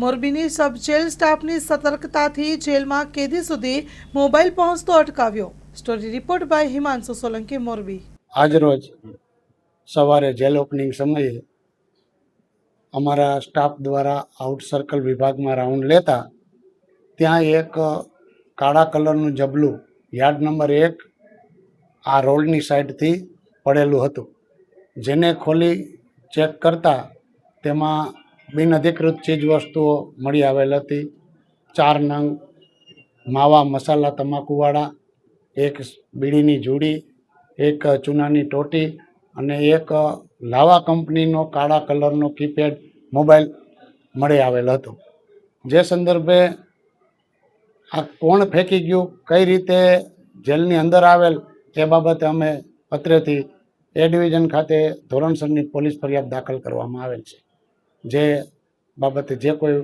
મોરબીની સબ જેલ સ્ટાફની સતર્કતાથી જેલમાં કેદી સુધી મોબાઈલ પહોંચતો અટકાવ્યો. Story report by Himanshu Solanki, Morbi. આજરોજ સવારે જેલ ઓપનિંગ સમયે અમારા સ્ટાફ દ્વારા આઉટ સર્કલ વિભાગમાં રાઉન્ડ લેતા ત્યાં એક કાળા કલરનું જબલું યાર્ડ નંબર 1 આ રોડની સાઈડથી પડેલું હતું, જેને ખોલી ચેક કરતા તેમાં બિનઅધિકૃત ચીજવસ્તુઓ મળી આવેલ હતી. 4 નંગ માવા મસાલા તમાકુવાળા, એક બીડીની જુડી, એક ચૂનાની ટોટી અને એક લાવા કંપનીનો કાળા કલરનો કીપેડ મોબાઈલ મળી આવેલ હતો. જે સંદર્ભે આ કોણ ફેંકી ગયું, કઈ રીતે જેલની અંદર આવેલ તે બાબતે અમે પત્રેથી એ ડિવિઝન ખાતે ધોરણસરની પોલીસ ફરિયાદ દાખલ કરવામાં આવેલ છે. જે બાબતે જે કોઈ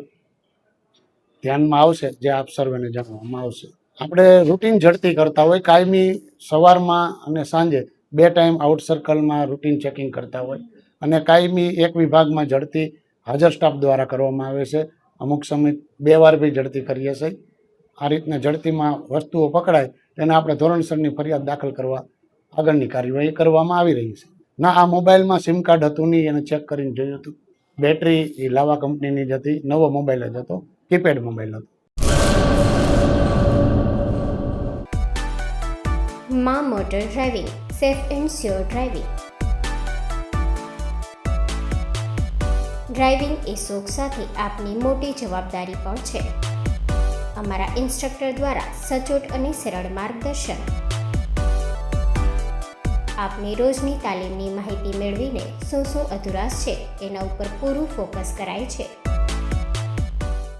ધ્યાનમાં આવશે, જે આપ સર્વેને જણાવવામાં આવશે. આપણે રૂટીન ઝડપી કરતા હોય, કાયમી સવારમાં અને સાંજે 2 ટાઈમ આઉટ સર્કલમાં રૂટીન ચેકિંગ કરતા હોય અને કાયમી એક વિભાગમાં ઝડપી હાજર સ્ટાફ દ્વારા કરવામાં આવે છે. અમુક સમય 2 વાર બી ઝડપી કરીએ છીએ. આ રીતના ઝડપીમાં વસ્તુઓ પકડાય તેને આપણે ધોરણસરની ફરિયાદ દાખલ કરવા આગળની કાર્યવાહી કરવામાં આવી રહી છે. ના, આ મોબાઈલમાં સિમ કાર્ડ હતું નહીં, એને ચેક કરીને જોયું હતું. બેટરી એ લાવા કંપનીની જ હતી, નવો મોબાઈલ જ હતો, કીપેડ મોબાઈલ હતો. માં motor driving, safe and sure driving. Driving એ શોખ સાથે આપની મોટી જવાબદારી પણ છે. અમારા ઇન્સ્ટ્રક્ટર દ્વારા સચોટ અને સરળ માર્ગદર્શન. આપની રોજની તાલીમની માહિતી મેળવીને શું અધુરાશ છે એના ઉપર પૂરું ફોકસ કરાય છે.